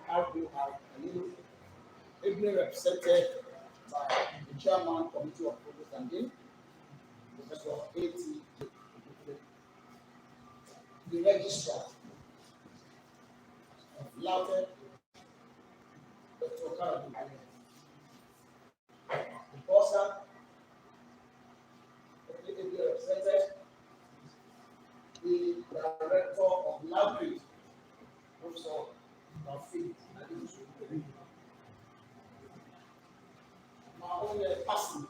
how we have a little ably represented by the chairman committee of provost and dean, Professor A.T. the registrar of Lautech, Dr. Kara, the bossa, ably represented the director of Lautech, Professor Taufik. My own person,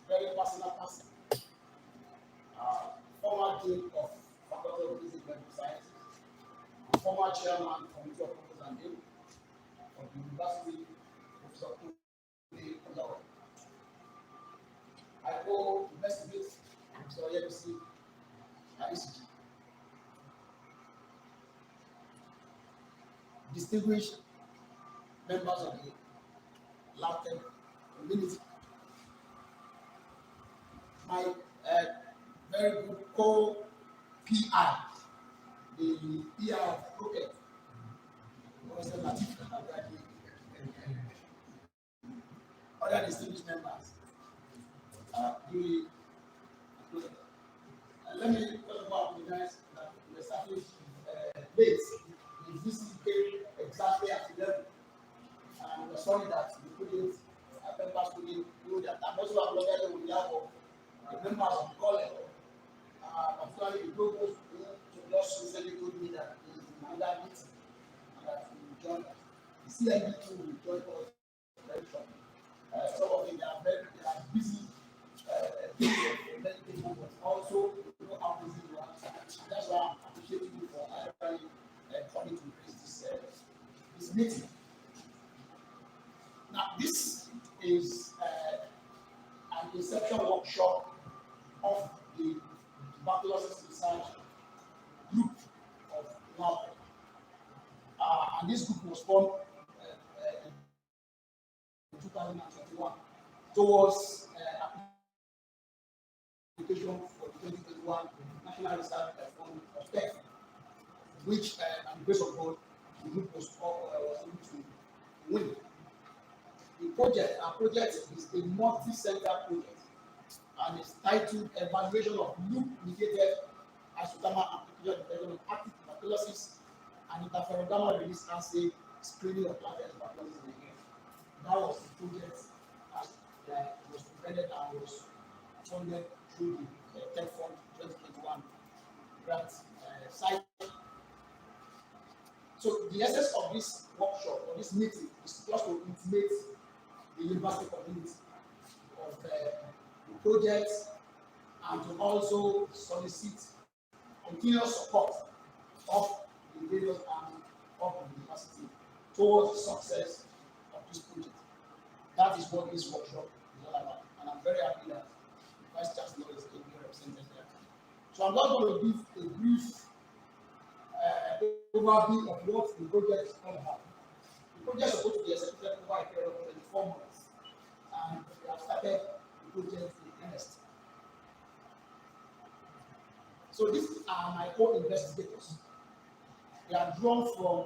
very personal person, former dean of Faculty of Physics and Medical Sciences, former chairman committee of provost and dean of the University, Professor Tuberculosis. I co-investigate Professor Yebisi ICG. Distinguished members of the Lautech community, my very good co-PI, the PI of Lautech, other distinguished members. Let me talk about the guys that we established late. The VC came exactly at 11, and we're sorry that we couldn't, members couldn't do that. I'm also apologetic on behalf of the members of the college, particularly the provost who just recently told me that he is in another meeting and that he will join us. The CMB too will join us very shortly. Some of them they are busy, many people, but also you know how busy you are. And that's why I'm appreciating you for actually coming to grace this meeting. Now, this is an Inception workshop of the Tuberculosis Research Group of Lautech. And this group was formed in 2021 towards application for the 2021 National Research Fund of Tech, which, and the grace of God, the group was able to win. Our project is a multi-center project and it's titled Evaluation of Loop-Mediated Isothermal Amplification Detection of Active Tuberculosis and Interferodermal Release Assay Screening of Latent Tuberculosis in the Air. That was the project that was presented and was funded through the Tech Fund 2021 grant site. So the essence of this workshop or this meeting is just to intimate the university community of the project and to also solicit continuous support of the various arms of the university towards the success of this project. That is what this workshop is all about, and I'm very happy that the Vice Chancellor is being represented there. So I'm not going to give a brief overview of what the project is all about. The project is supposed to be executed over a period of 24 months, and we have started the project in earnest. So these are my co-investigators. They are drawn from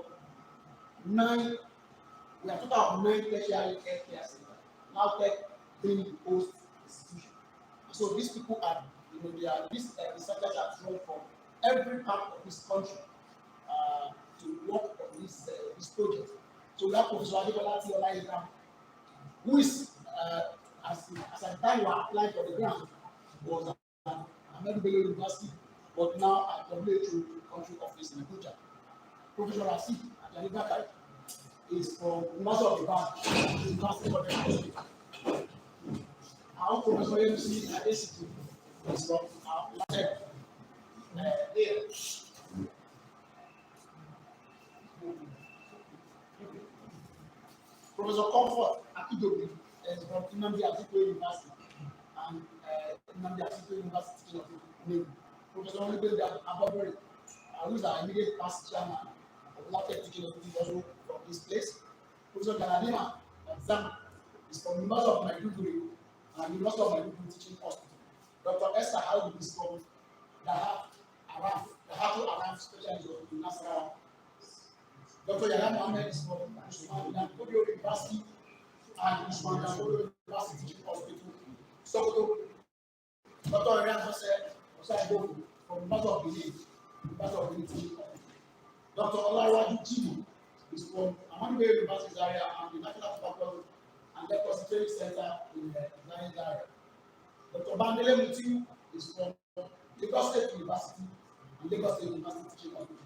9, we are total of 9 tertiary healthcare centers, Lautech being the host institution. So these people are, these researchers are drawn from every part of this country to work on this project. So we have Professor Adebola Tiola, who is, as at the time we are applying for the grant, was at Ahmadu Bello University, but now at WHO country office in Abuja. Professor Rasif Adjani is from University of Ibadan, University of Hospital. Our Professor Yemisi Adesitu is from Lautech. Professor Comfort Akidobi is from Nnamdi Azikiwe University and Nnamdi Azikiwe University Teaching of Navy. Professor Olubede Abobere, who is our immediate past chairman of Lautech Teaching of Navy, also from this place. Professor Galadima Zam is from University of Maiduguri and University of Maiduguri Teaching Hospital. Dr. Esther Howard is from the Hatu Araf Specialist of the Nasarawa Dr. Yahya Mohammed is from Usman Danfodio University and Usman Danfodio University Teaching Hospital, Sokoto. Dr. Yahya said, from University of Benin, University of Benin Teaching Hospital. Dr. Olawaju Jimo is from Ahmadu Bello University area and the National Tuberculosis and Leprosy Training Center in Zaire area. Dr. Bandele Mutiu is from Lagos State University and Lagos State University Teaching Hospital.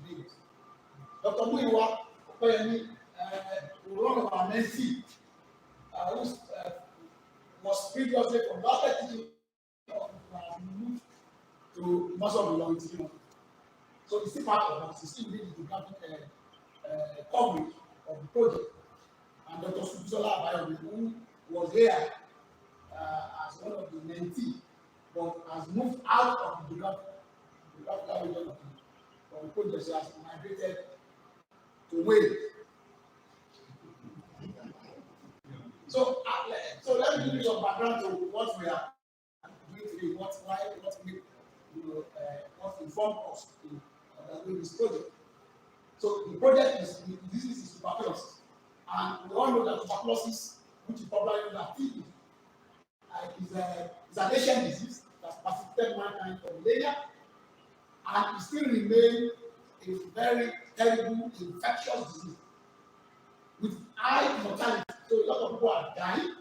Dr. Muiwa Okoyemi, one of our mentees, who was previously from Lautech Teaching moved to University of Ilorin Teaching. So it's still part of us, it's still really geographic coverage of the project. And Dr. Subisola Abayomi, who was here as one of the mentees, but has moved out of the geographical region of the project, so has migrated to Wales. So let me give you some background to what we are doing today, what informed us in doing this project. So the project is tuberculosis, and we all know that tuberculosis, which is popularly known as TB, is an ancient disease that persisted mankind for millennia, and it still remains a very terrible infectious disease with high mortality. So a lot of people are dying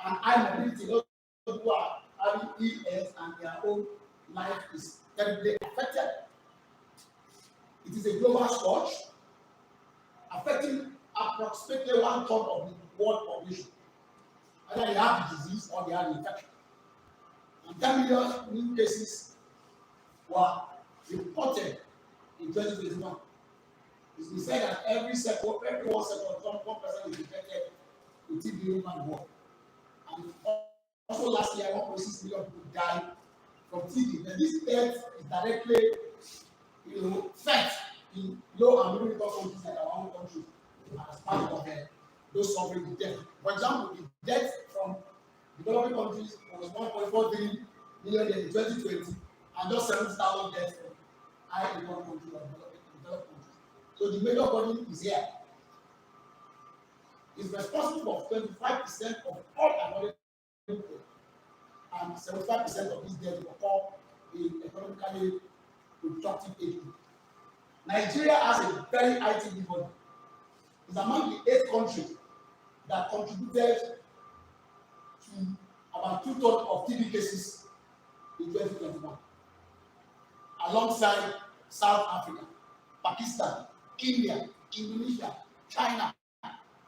and high morbidity. A lot of people are having ES and their own life is terribly affected. It is a global scourge affecting approximately 1/3 of the world population. Either they have the disease or they have the infection. And 10 million new cases were reported in 2021. It's been said that every 1 second, one person is infected with TB around the world. And also last year, 1.6 million people died from TB. But this death is directly, felt in low and middle income countries like our own country as part of those suffering with death. For example, the death from developing countries was 1.43 million in 2020, and just 70,000 deaths from high income countries or developed countries. So the major burden is here. It's responsible for 25% of all avoided deaths, and 75% of these deaths occur in economically productive age group. Nigeria has a very high TB burden. It's among the 8 countries that contributed to about 2/3 of TB cases in 2021, alongside South Africa, Pakistan, India, Indonesia, China,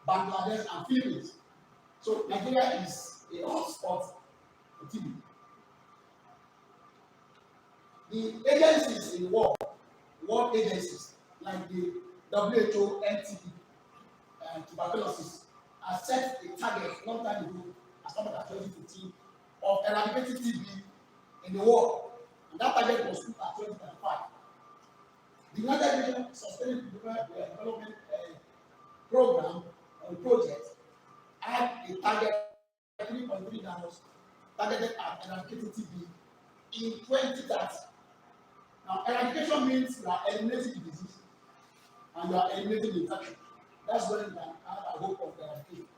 Bangladesh, and Philippines. So Nigeria is a hotspot for TB. The agencies in world agencies like the WHO, NTB, and tuberculosis have set a target long time ago, as far as 2015, of eradicating TB in the world, and that target was put at 2025. The United Nations Sustainable Development Program or project had a target $3.3 targeted at eradicating TB in 2030. Now, eradication means you are eliminating the disease and you are eliminating the infection. That's when you can have a hope of eradication.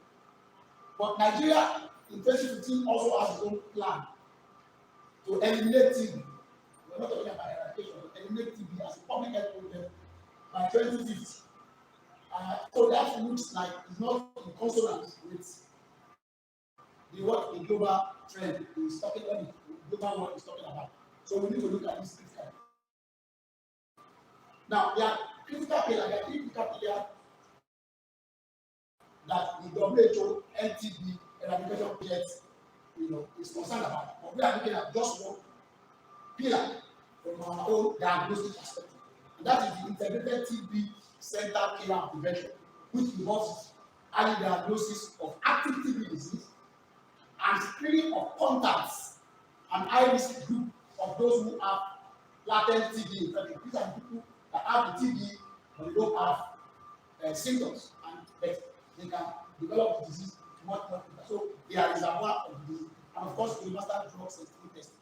But Nigeria in 2015 also has its own plan to eliminate TB. We're not talking about eradication, but eliminate TB as a public health problem by 2050. So that looks like it's not in consonance with what the global trend is talking about, the global world is talking about. So we need to look at this critically. Now, there are critical pillars, there are 3 critical pillars that the WHO NTB eradication project is concerned about. But we are looking at just one pillar from our own diagnostic perspective. And that is the integrated TB center care and prevention, which involves early diagnosis of active TB disease and screening of contacts and high-risk group of those who have latent TB infection. These are the people that have the TB but they don't have symptoms, and they can develop the disease much more quicker. So they are reservoir of the disease, and of course, we must have drug sensitivity testing.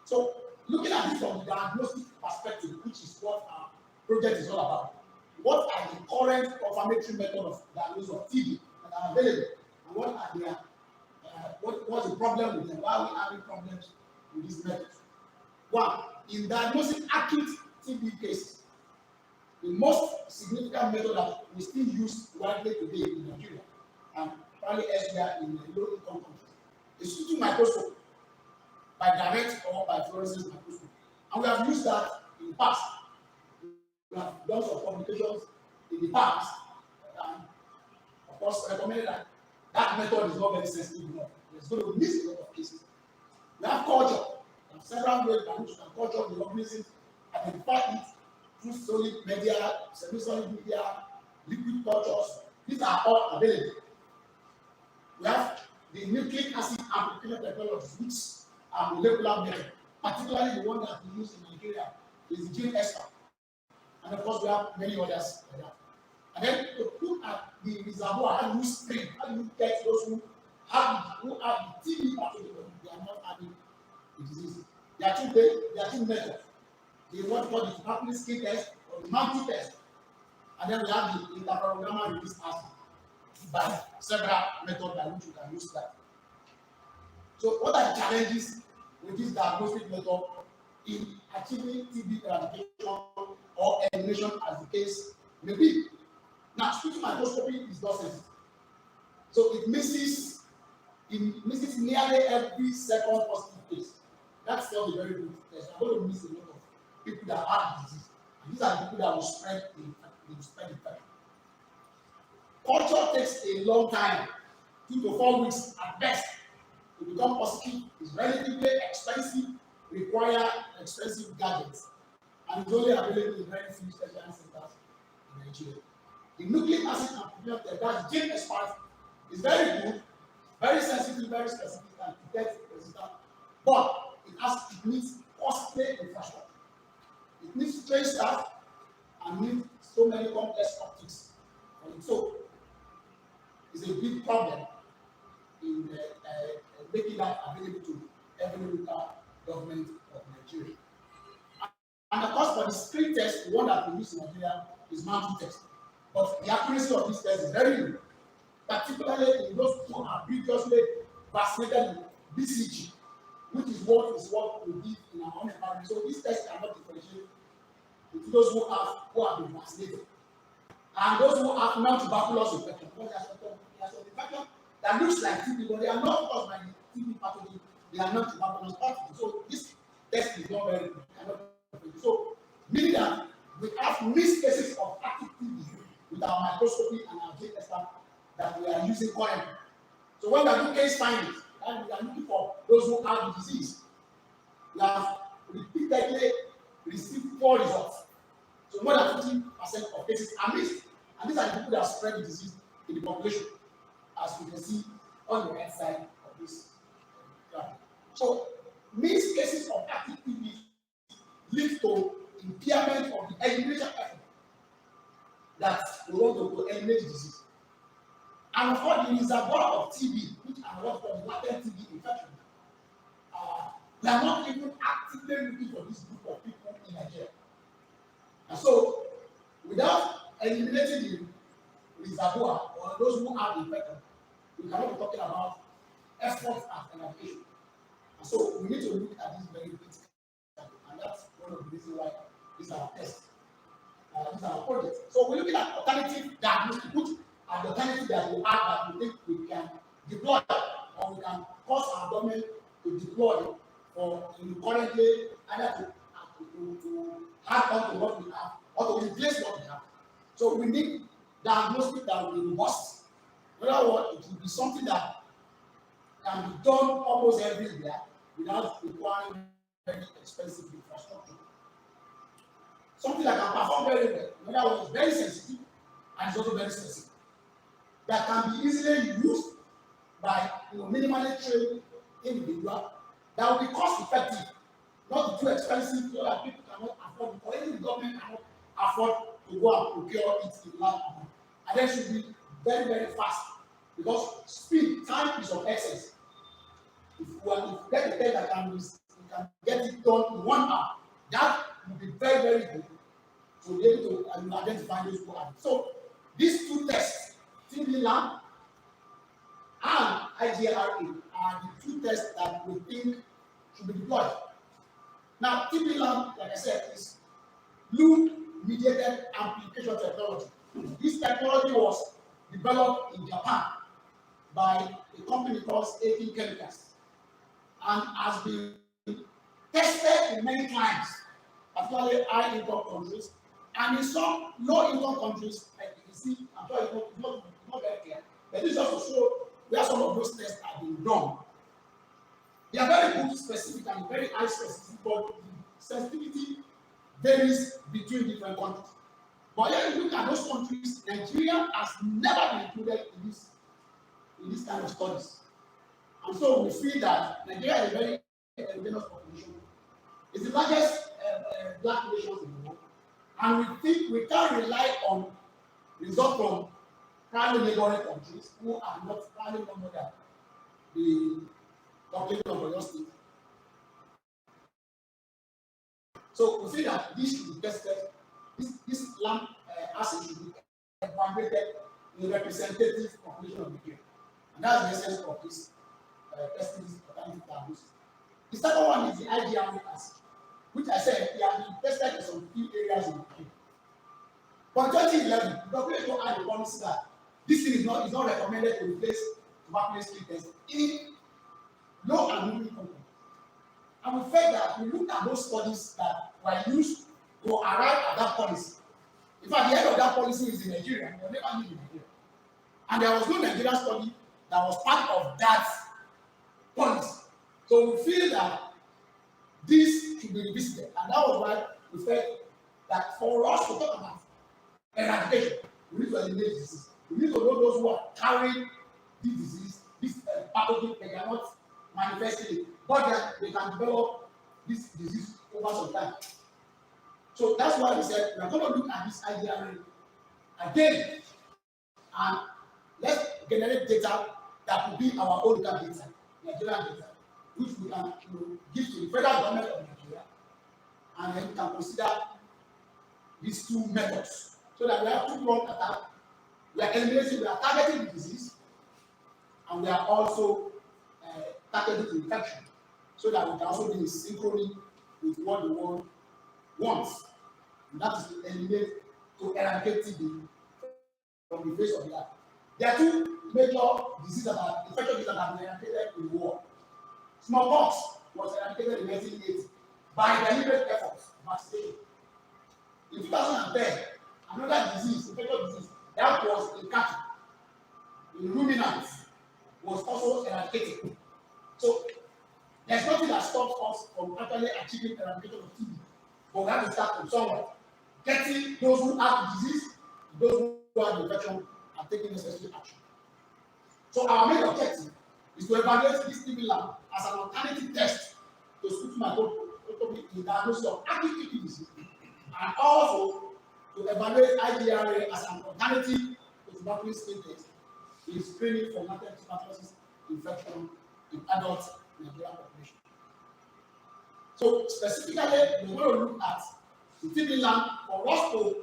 So looking at this from the diagnostic perspective, which is what our project is all about, what are the current confirmatory methods of diagnosis of TB that are available, and what are their what's the problem with them? Why are we having problems with these methods? One, in diagnosing acute TB cases, the most significant method that we still use widely today in Nigeria and probably elsewhere in low-income countries is using microscope by direct or by fluorescence microscope. And we have used that in the past. We have done some publications in the past, and of course, recommended that that method is not very sensitive enough. It's going to miss a lot of cases. We have culture. There are several ways by which you can culture the organisms, identify it through solid media, semi-solid media, liquid cultures. These are all available. We have the nucleic acid amplification technologies, which are molecular method, particularly the one that we use in Nigeria is the gene extract. And of course, we have many others like that. And then to look at the reservoir, how do you screen, how do you get those who have the TB pathogen, but they are not having the disease. There are two methods. The what called the tuberculosis skin test or the monkey test. And then we have the interferogamma release acid by several methods by which you can use that. So what are the challenges with this diagnostic method in achieving TB eradication or elimination as the case may be? Now, sputum microscopy is not sensitive. So it misses nearly every second positive case. That's not a very good test. You're going to miss a lot of people that have the disease. And these are the people that will spread the infection. Culture takes a long time, 2 to 4 weeks at best, to become positive. It's relatively expensive, require expensive gadgets, and it's only available in very few specialized centers in Nigeria. The nucleic acid amplification, that's gene extract, is very good, very sensitive, very specific, and detect resistant, but it needs costly infrastructure. It needs trained staff and needs so many complex optics. And so it's a big problem in making that available to every local government of Nigeria. And of course, for the screen test, the one that we use in Nigeria is monkey test. But the accuracy of this test is very low, particularly in those who are previously vaccinated with BCG, which is what we did in our own environment. So this test cannot differentiate between those who have been vaccinated and those who have non-tuberculosis infection. Because there's an infection that looks like TB, but they are not caused by the TB pathogen. They are not tuberculosis pathogen. So this test is not very good. So meaning that we have missed cases of active TB with our microscopy and our gene extract that we are using currently. So when we are doing case findings, and we are looking for those who have the disease, we have repeatedly received poor results. So more than 50% of cases are missed. And these are the people that spread the disease in the population, as you can see on the right side of this graph. So missed cases of active TB lead to impairment of the elimination effort that we want to eliminate the disease. And of course, the reservoir of TB, which are what called latent TB infection, we are not even actively looking for this group of people in Nigeria. And so, without eliminating the reservoir or those who have the infection, we cannot be talking about efforts at eradication. And so, we need to look at this very bit, and that's one of the reasons why these are tests. These are projects. So, we're looking at alternative diagnostic, which are the alternatives that we have that we think we can deploy, or we can cause our government to deploy for currently either to add on to what we have or to replace what we have. So we need diagnostic that will be robust. In other words, it will be something that can be done almost everywhere without requiring very expensive infrastructure. Something that can perform very well. In other words, it's very sensitive and it's also very specific. That can be easily used by minimally trained individual. That will be cost effective, not too expensive so that people cannot afford, or even the government cannot afford to go and procure it in large amount. And then should be very, very fast, because speed, time is of essence. If you get a test that can get it done in 1 hour, that will be very, very good, to be able to identify those who are. So these two tests, TB lamp and IGRA, are the two tests that we think should be deployed. Now, TB lamp, like I said, is fluid-mediated amplification technology. This technology was developed in Japan by a company called 18 Chemicals and has been tested in many clients, particularly high-income countries, and in some low-income countries, like you can see, I'm sure it's not very clear, but this is just to show where some of those tests have been done. They are very good, specific, and very high specificity, but the sensitivity varies between different countries. But when you look at those countries, Nigeria has never been included in this kind of studies. And so we feel that Nigeria is a very heterogeneous population. It's the largest black nation in the world. And we think we can't rely on results from primary neighboring countries who are not primary no more than the population of Oyo State. So we feel that this should be tested, this lamp acid should be evaluated in a representative population of Nigeria. And that's the essence of this testing this alternative diagnosis. The second one is the IGRA acid, which I said they have been tested in some few areas in Nigeria. But in 2011, the WHO had a policy that this thing is not recommended to replace tuberculosis test in low and middle income countries. And we felt that we looked at those studies that were used to arrive at that policy. In fact, the end of that policy is in Nigeria. We never lived in Nigeria. And there was no Nigerian study that was part of that policy. So we feel that this should be revisited. And that was why we felt that for us to talk about eradication, we need to eliminate disease. We need to know those who are carrying this disease, this pathogen, they are not manifesting it, but that they can develop this disease over some time. So that's why we said we are going to look at this IGRA again and let's generate data that will be our own data, Nigerian data, which we can give to the federal government of Nigeria, and then we can consider these two methods so that we have two-pronged attack. We are eliminating, we are targeting the disease, and we are also targeting the infection, so that we can also be in synchrony with what the world wants, and that is to eliminate, to eradicate TB from the face of the earth. There are two major diseases that are infectious diseases that have been eradicated in the world. Smallpox was eradicated in 1980 by deliberate efforts, vaccination. In 2010, another disease, infectious disease, that was in cattle, in ruminants, was also eradicated. So there's nothing that stops us from actually achieving eradication of TB. But we have to start from somewhere. Getting those who have the disease, those who have the infection, and taking necessary action. So our main objective is to evaluate this TB lab as an alternative test to sputum microscopy in diagnosis of active TB disease, and also to evaluate IGRA as an alternative to tuberculosis test in screening for latent tuberculosis infection in adult Nigerian population. So specifically, we're going to look at the TB lab for us to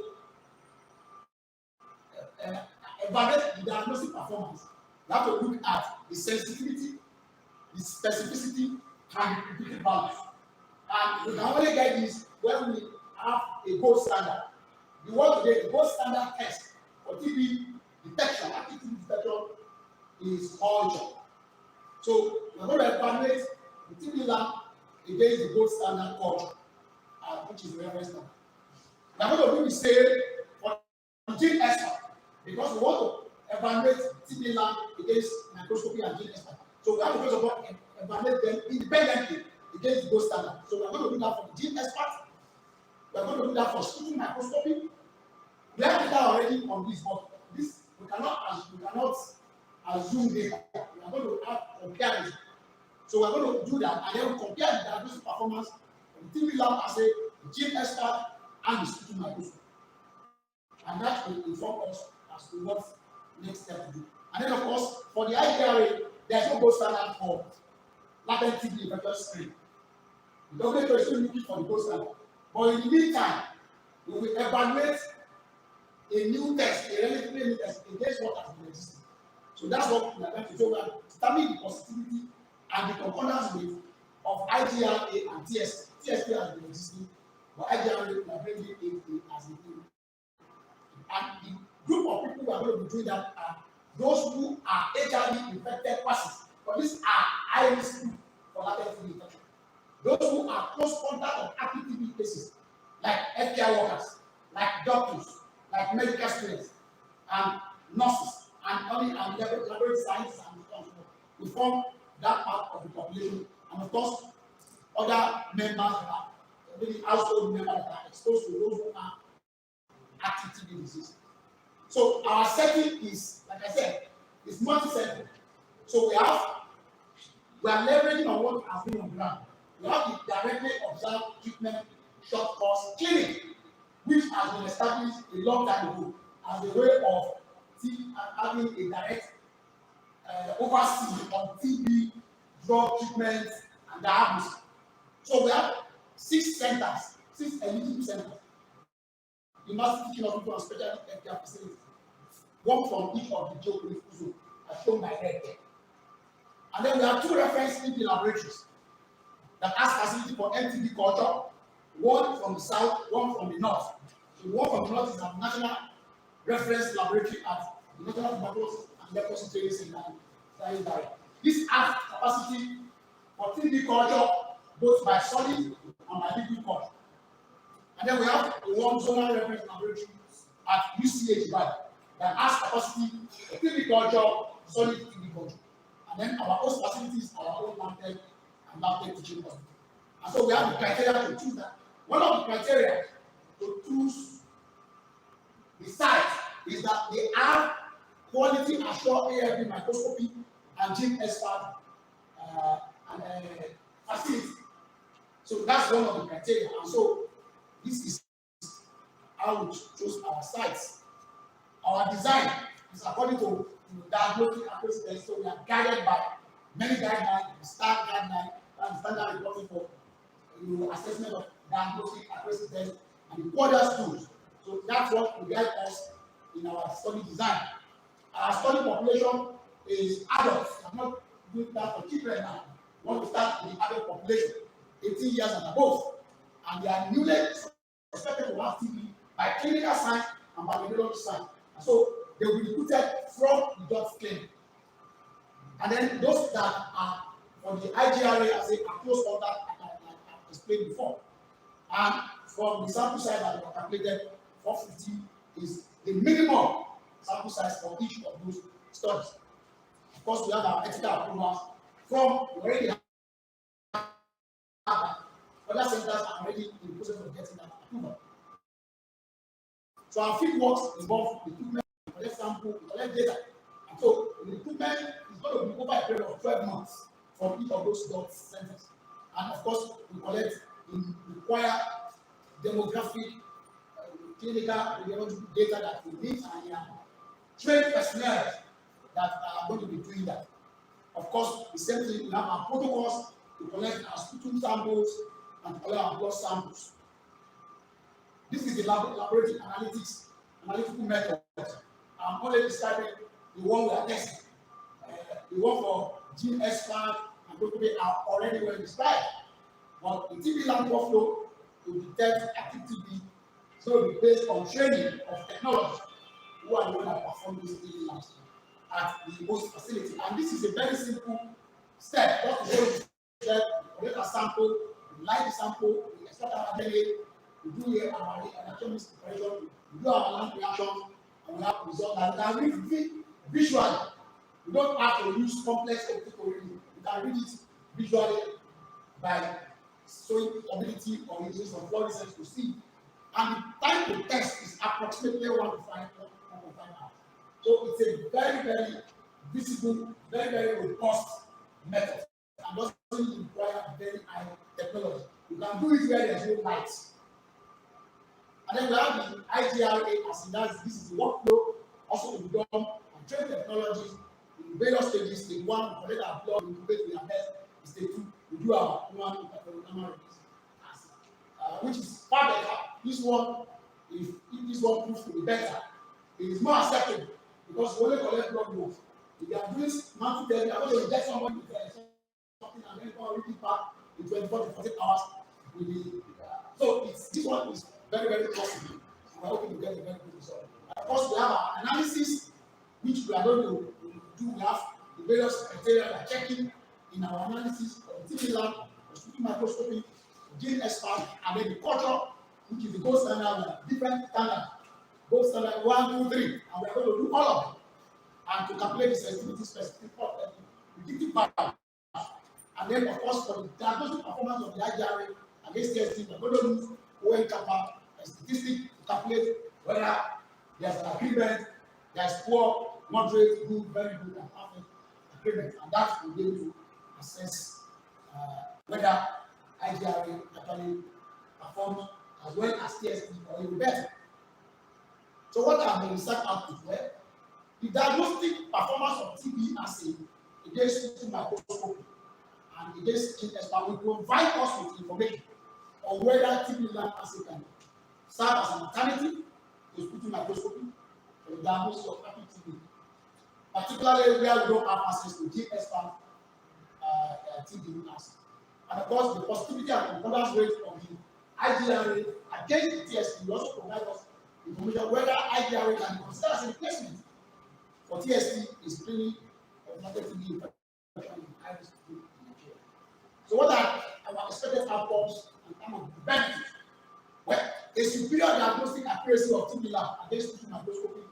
evaluate the diagnostic performance. We have to look at the sensitivity, the specificity, and the predictive values. And we can only get this when we have a gold standard. The world today, the gold standard test for TB detection, active TB detection, is culture. So we're going to evaluate the TB lab against the gold standard culture, which is the reference standard. We're going to do the same for the gene expert, because we want to evaluate TB lab against microscopy and gene expert. So we have to first of all evaluate them independently against the gold standard. So we're going to do that for the gene expert. We're going to do that for sputum microscopy. We have data already on this, but this we cannot assume data. We are going to have comparison. So we're going to do that, and then we compare the diagnostic performance of the TB lab assay, the gene expert, and the sputum microscopy. And that will inform us as to what next step to do. And then, of course, for the IGRA, there's no gold standard for latent TB infectious screen. The WHO is still looking for the gold standard. But in the meantime, We will evaluate a new test, a relatively new test against what has been existing. So that's what we are going to do. We are determining the positivity and the concordance rate of IGRA and TST. TST has been existing, but IGRA we are bringing it as a thing. And the group of people who are going to be doing that are those who are HIV infected persons. But these are high risk group for latent TB infection. Those who are close contact of active TB cases, like healthcare workers, like doctors, like medical students, and nurses, and only and laboratory scientists and so on. We form that part of the population, and of course, other members that maybe household members that are exposed to those who are active TB disease. So our setting is, like I said, is multi-central. So we are leveraging on what has been on ground. We have the directly observed treatment short course clinic, which has been established a long time ago as a way of having a direct oversee on TB drug treatment and diagnosis. So we have 6 centers, 6 eligible centers. University teaching of people and special healthcare facilities, one from each of the geographical zones, as shown by red there. And then we have 2 reference TB laboratories that has facility for MTB culture, one from the south, one from the north. So one from the north is our national reference laboratory at the National Tuberculosis and Leprosy Training Center. This has capacity for TB culture, both by solid and by liquid culture. And then we have the one zonal reference laboratory at UCH that has capacity for TB culture, solid TB culture. And then our host facilities, our own Lautech and Lautech teaching hospital. And so we have the criteria to choose that. One of the criteria to choose the site is that they have quality assured AFB microscopy and gene expert facility. So that's one of the criteria. And so this is how we choose our sites. Our design is according to diagnostic accuracy. So we are guided by many guidelines, the STAR guideline, and standard reporting for assessment of diagnostic accuracy test and the quadrants tools. So that's what will guide us in our study design. Our study population is adults. I'm not doing that for children now. We want to start with the adult population, 18 years and above. And they are newly suspected to have TB by clinical science and by radiology science. And so they will be recruited from the drug clinic. And then those that are from the IGRA as a close contact, like I explained before. And from the sample size that we have calculated, 450 is the minimum sample size for each of those studies. Of course, we have our ethical approvals from already have that. Other centers are already in the process of getting that approval. So our field works involve recruitment, collect sample, collect data. And so the recruitment is going to be over a period of 12 months from each of those dot centers. And of course, we collect the required demographic, clinical, radiological data that we need, and trained personnel that are going to be doing that. Of course, the same thing, we have our protocols to collect our sputum samples and to collect our blood samples. This is the laboratory analytical method. I'm only describing the one we are testing. The one for gene expert and probably are already well described. But the TB lab workflow to detect active TB is going to be based on training of technologists who are the ones that perform these TB labs at the host facility. And this is a very simple step. Just to show you that we collect a sample, we light the sample, we extract our DNA, we do here our anatomic preparation, we do our land reaction, and we have results that we can read visually. We don't have to use complex optical reading. We can read it visually by showing ability or using some fluorescence to see. And the time to test is approximately 1 to 5 hours. So it's a very, very visible, very, very robust method. And doesn't require very high technology. You can do it where there's no light. And then we have the IGRA as in that this is the workflow also to be done and train technologies in various stages. Stage 1, we collect our blood, we incubate, we harvest. Stage 2, we do our human release, which is far better. This one if this one proves to be better, it is more acceptable because you only collect blood flow. If you are doing monthly therapy, you are going to inject somebody with something and then come repeat back in 24 to 48 hours with the so this one is very, very possible. We are hoping to get a very good result. Of course, we have our analysis, which we are going to do. We have the various criteria we are checking in our analysis of the TB lab, the microscopy, gene expert, and then the culture, which is the gold standard. We have different standards, gold standard 1, 2, 3, and we are going to do all of them. And to calculate the sensitivity, specific, predictive value. And then, of course, for the diagnostic performance of the IGRA against TST, we are going to use ON kappa and statistic to calculate whether there's an agreement, there's poor, moderate, good, very good, and perfect agreement. And that will be able to assess whether IGRA actually performs as well as TST or even better. So, what are the research outputs? Well, the diagnostic performance of TB assay against microscopy and against gene expert will provide us with information on whether TB lab assay can serve as an alternative to sputum microscopy for the diagnosis of acute TB, particularly where we don't have access to gene expert TB assay. And of course, the positivity and concordance rate of the IGRA against the TST will also provide us information whether IGRA can be considered as a replacement for TST is clearly negatively infection in high risk in Nigeria. So, what are our expected outcomes and some of the benefits? Well, a superior diagnostic accuracy of TB lab against sputum microscopy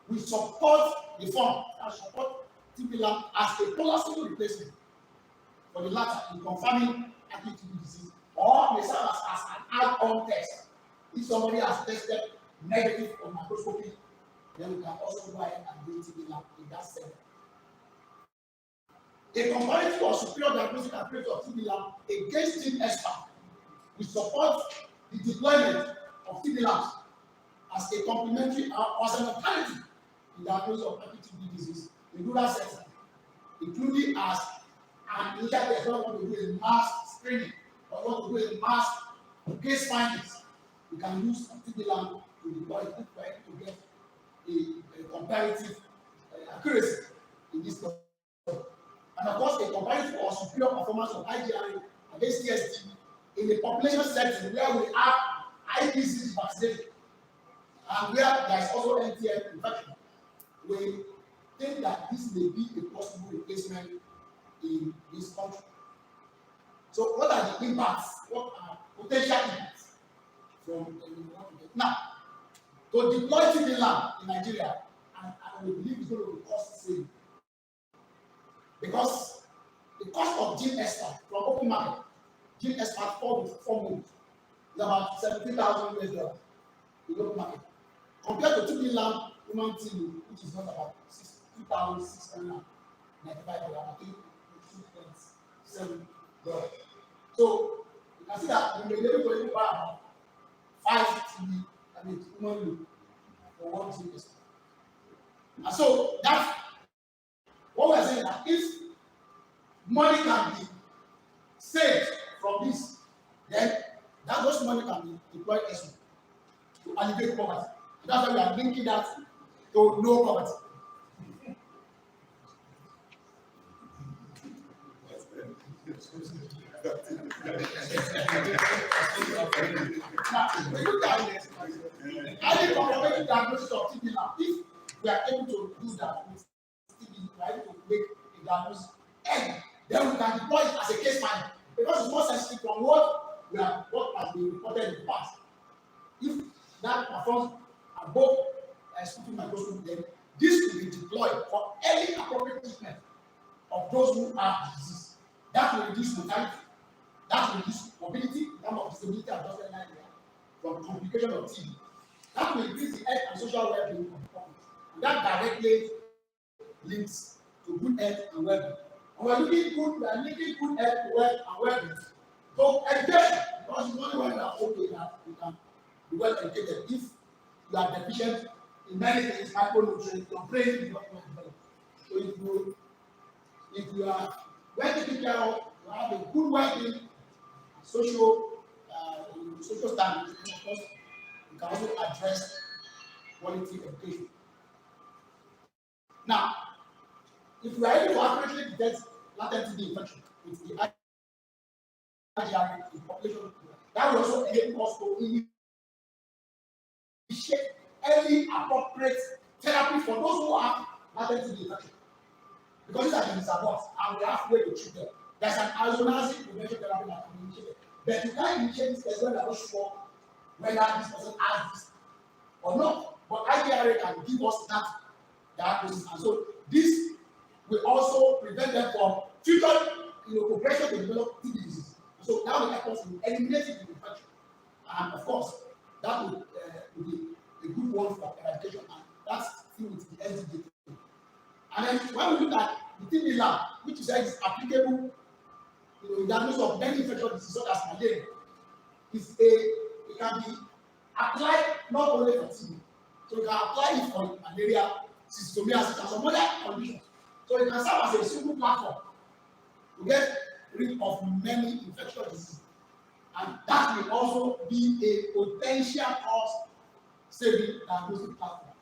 will support the form and support TB lab as a plausible replacement for the latter in confirming acute TB disease, or may serve as an add-on test. If somebody has tested negative for microscopy, then we can also go ahead and do TB lab in that setting. A comparative or superior diagnostic accuracy of TB lab against gene expert will support the deployment of TB labs as a complementary or as an alternative in the diagnosis of acute TB disease in rural settings, including as an initial test. We want to do a mass screening or want to do a mass case findings. We can use TB lab to deploy it to get a comparative accuracy in this process. And of course, a comparative or superior performance of IGRA against TST in a population setting where we have high disease vaccination and where there is also NTM infection. We think that this may be a possible replacement in this country. So, what are the impacts? What are potential impacts from now? To deploy TB lab in Nigeria, and we believe it's going to be cost saving. Because the cost of gene expert from open market, gene expert for 4 months, is about $70,000 in the open market. Compared to TB lab human TB, which is not about $2,695, about $2.7. So you can see that we may be able to even buy about 5 TB, human loop for 1 gene expert. And so that's what we're saying, that if money can be saved from this, then that those money can be deployed elsewhere to alleviate poverty. And that's why we are linking that to no poverty. Now, we look at highly complicated diagnosis of TB now. If we are able to do that with TB, we are able to make a diagnosis, and then we can deploy it as a case finding because it's more sensitive from what has been reported in the past. If that performs above sputum microscopy, then this will be deployed for any appropriate treatment of those who have the disease. That will reduce mortality. That will reduce mobility in terms of disability adjusted line from complication of TB. That will increase the health and social well-being of the public. And that directly links to good health and well-being. And we are linking good health to wealth and well-being. So education, because it's only when we are okay that we can be well educated. If you are deficient in many things, micronutrients, your brain is not well developed. So if you are well taken care of, you have a good well-being, social standards, and of course, we can also address quality education. Now, if we are able to accurately detect latent TB infection with the IgR in population, that will also enable us to initiate early appropriate therapy for those who have latent TB infection. Because these are the reservoirs and we have way to treat them. There's an isoniazid prevention therapy that can be initiated. But you can't initiate this person when you're not sure whether this person has this or not. But IGRA can give us that diagnosis. And so this will also prevent them from future progression to develop TB disease. So that will help us in eliminating the infection. And of course, that will be a good one for eradication. And that's through with the SDG. And then when we look at the TB lab, which is applicable in diagnosis of many infectious diseases such as malaria, it can be applied not only for TB, so you can apply it for malaria, schistosomiasis, and some other conditions. So it can serve as a simple platform to get rid of many infectious diseases. And that will also be a potential cost-saving diagnostic platform.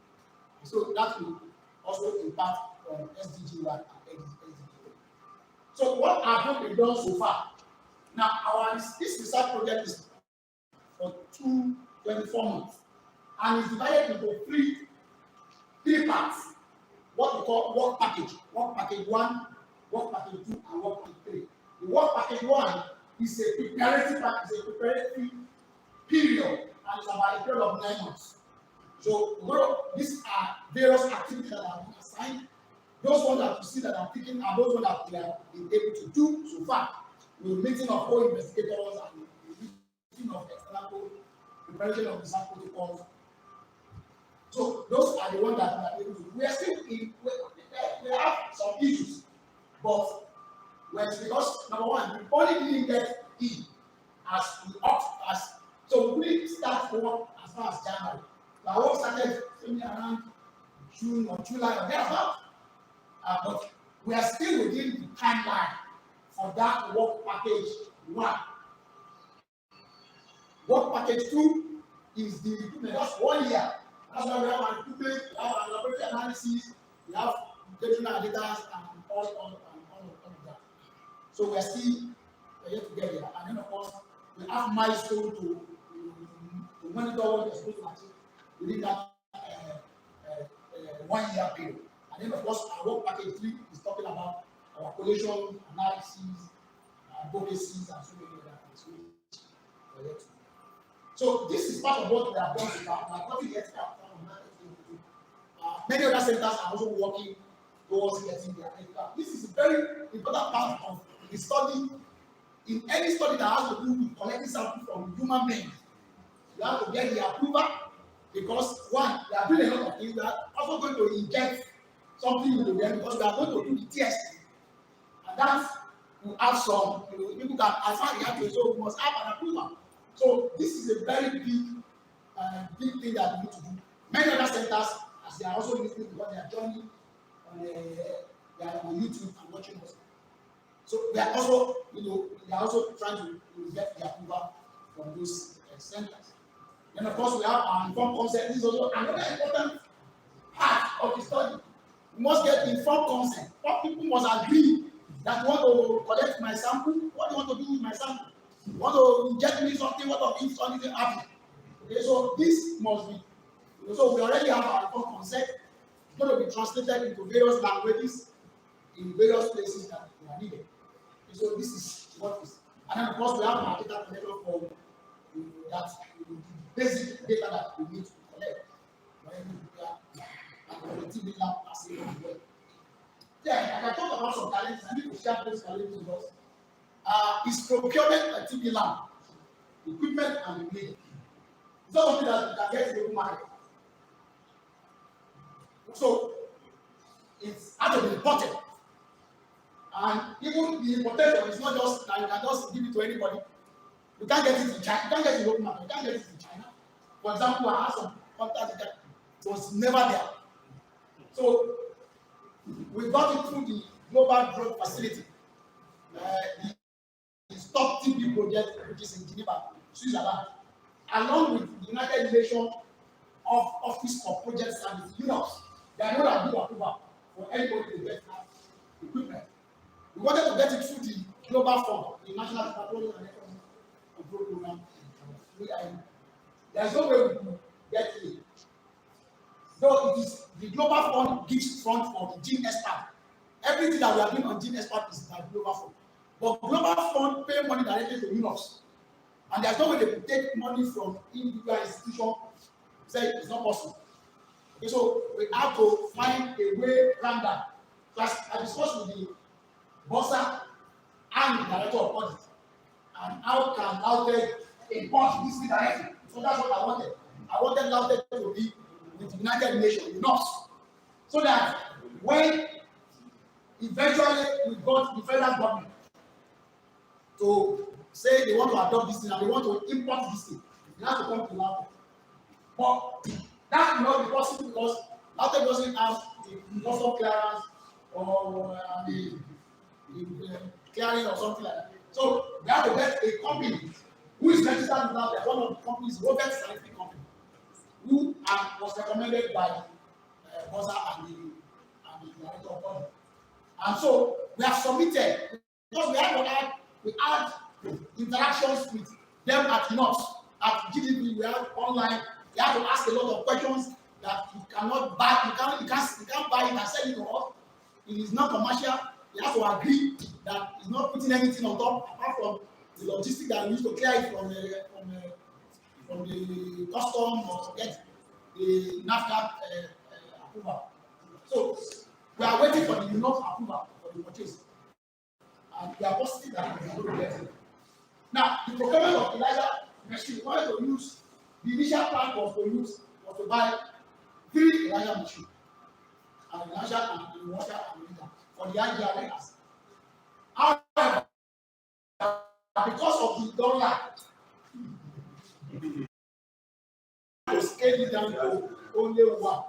So that will also impact on SDG 1 and SDG 3. So what have we done so far? Now, this research project is for 24 months and is divided into three parts. What we call work package 1, work package 2, and work package 3. The work package 1 is a preparatory period, and it's about a period of 9 months. So these are various activities that have been assigned. Those ones that you see that I'm picking are those ones that we have been able to do so far. We're meeting of co-investigators and meeting of external preparation of design protocols. So those are the ones that we are able to do. We are still we have some issues, but because number one, we only didn't get E as we opt as so we didn't start work as far as January. Our work started around June or July or thereabouts. But we are still within the timeline for that work package 1. Work package 2 is the recruitment. That's 1 year. That's why we have an recruitment, we have an laboratory analysis, we have data and all of that. So we are still yet to get there. And then of course we have milestones to monitor what we are supposed to achieve within that 1 year period. And then, of course, our work package 3 is talking about our collation, analysis, advocacies, and so many other things. So, this is part of what we have done so far. We are not yet many other centers are also working towards getting their medical. This is a very important part of the study. In any study that has to do with collecting samples from human beings, you have to get the approval because, one, they are doing a lot of things. They are also going to inject something into them because we are going to do the testing, and that will have some, people can assign the answer, so we must have an approval. So this is a very big thing that we need to do. Many other centers, as they are also listening because they are joining they are on YouTube and watching us. So they are also, they are also trying to get the approval from those centers. Then of course we have our informed consent. This is also another important part of the study. We must get informed consent. What people must agree that you want to collect my sample. What do you want to do with my sample? You want to inject me something? What if something happens? Okay, so this must be. So we already have our informed consent. It's going to be translated into various languages in various places that they are needed. Okay, so this is what is. And then of course we have our data collection form that the basic data that we need to collect. And the TB lab as well. Yeah, I can talk about some challenges. I need to share those challenges with us. Is procurement a TB lab, equipment and media. It's not something that you can get in the open market. So it's has to be imported. And even the importation is not just that you can just give it to anybody. You can't get it in China. You can't get it in the open market. You can't get it in China. For example, I have some contact that was never there. So we got it through the Global Drug Facility, the Stop TB project, which is in Geneva, Switzerland. along with the United Nations of Office for Project Service, UNOPS, they are not give approval for anybody to get that equipment. We wanted to get it through the Global Fund, the National Tuberculosis and Economic Control Program. There is no way we can get it. Though it is the Global Fund gives fund for the gene expert. Everything that we are doing on gene expert is by Global Fund. But Global Fund pay money directly to UNOPS. And there's no way they could take money from individual institutions. Say it's not possible. Okay, so we have to find a way around that. Plus, I discussed with the bossa and the director of audit. And how can Lautech import this thing directly? So that's what I wanted. I wanted Lautech to be with the United Nations, UNOPS, so that when eventually we got the federal government to say they want to adopt this thing and they want to import this thing, they have to come to Lautech. But that will not be possible because Lautech doesn't have the custom clearance or the clearing or something like that. So they have to get a company who is registered with Lautech, one of the companies, Robert Scientific Company, who was recommended by Bosa and the director of audit. And so we have submitted because we had interactions with them at UNOPS, at GDP. We have online. You have to ask a lot of questions that you cannot buy. You can't buy it and sell it to us. It is not commercial. You have to agree that it's not putting anything on top apart from the logistics that we use to clear it from the custom or get the NAFTA approval. So we are waiting for the UNOPS approval for the purchase. And we are positive that we are going to get it. Now, the procurement of Elijah machine, we wanted to use, the initial plan was to buy 3 Elijah machines. And Elijah and the water and the leader for the IGRS. However, because of the dollar, to scale it down to only 1.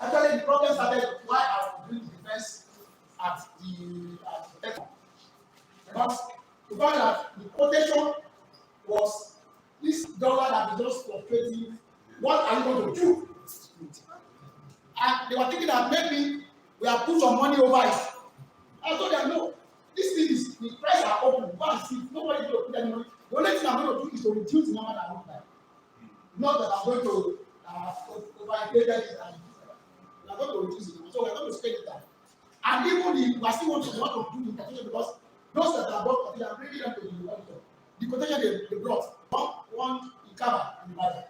Actually, the problem started why I was doing defense at the tech. Because to find that the quotation was this dollar that is just fluctuating, what are you going to do? And they were thinking that maybe we have put some money over it. I told them, no, this thing is, the price are open, go and see, nobody is going to put any money. The only thing I'm going to do is to reduce the number that I want to buy. Not that I'm going to over-inflate it and we are going to reduce it. So we are going to spend it down. And even we are still want to do the quotation because those that are bought, they are bringing them to the auditor. The quotation they brought, one in cover in the budget.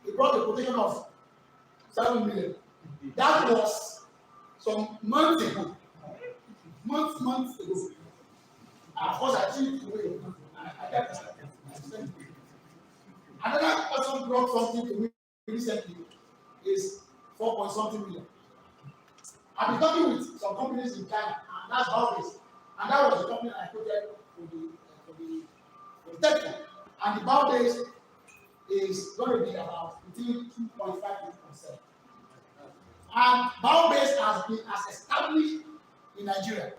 They brought the quotation of 7 million. That was some months ago. Months ago. Of course, I changed the way I kept it. Another person brought something to me recently is 4-point-something million. I've been talking with some companies in China, and that's how it is. And that was the company I quoted for the tech. And the bow base is going to be about between 2.5 to 2.7. And bow base has been established in Nigeria.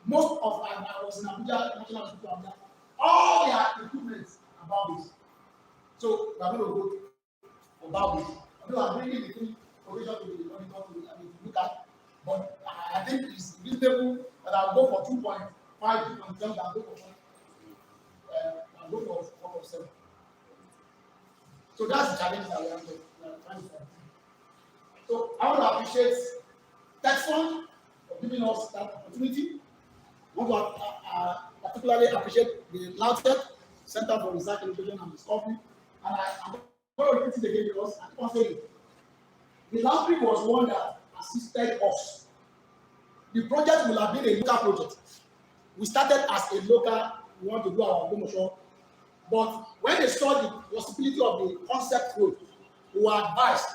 Most of I was in Abuja, National Hospital Abuja. All their equipment are bow base. So we are going to go for bow base. Although I'm bringing the thing provision to the auditor to look at, but I think it's reasonable that I'll go for 2.5, 2.7, I'll go for 4.7. So that's the challenge that we are trying to find. So I want to appreciate TechFund for giving us that opportunity. I want to particularly appreciate the Lautech Center for Research, Innovation and Discovery. And I'm going to repeat it again because I can't say it. The Lautech was one that assisted us. The project will have been a local project. We started as a local, we want to do our promotion. But when they saw the possibility of the concept road, we were advised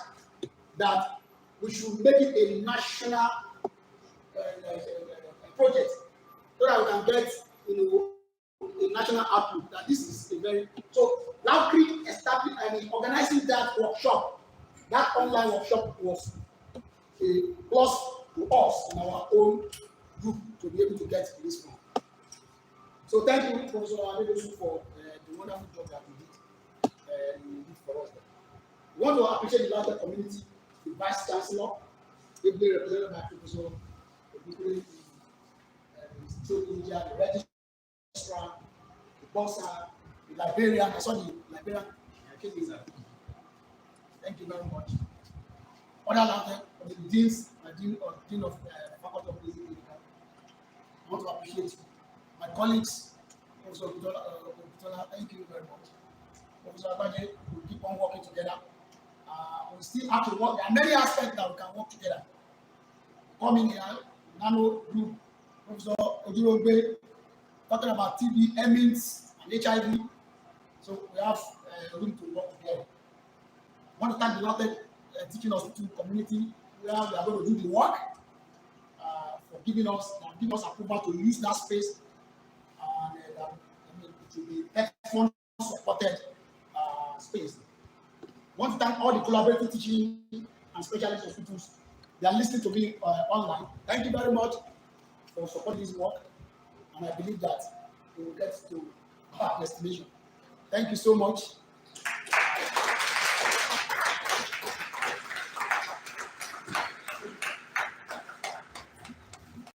that we should make it a national project so that we can get a national output. That this is a very so Lautech established and organizing that workshop. That online workshop was a plus to us in our own group to be able to get this one. So thank you, Professor Adedosu, for the wonderful job that you did. did for us. We want to appreciate the Lautech community, the Vice Chancellor, ably represented by Professor Obukwere, the Trade Media, the Registrar, the Bossa, the Librarian. I saw the Librarian. Thank you very much. Other Lautech, the Deans, Dean of Faculty of Basic Medical. I want to appreciate you. My colleagues, Professor Butola, thank you very much. Professor Abaje, we keep on working together. We still have to work. There are many aspects that we can work together. Coming here, Nano Group, Professor Odirogbe, talking about TB, Emmings, and HIV. So we have room to work together. I want to thank the Lautech teaching hospital community where we are going to do the work for giving us approval to use that space. And it will be fund supported space. I want to thank all the collaborative teaching and specialist hospitals. They are listening to me online. Thank you very much for supporting this work. And I believe that we will get to our destination. Thank you so much.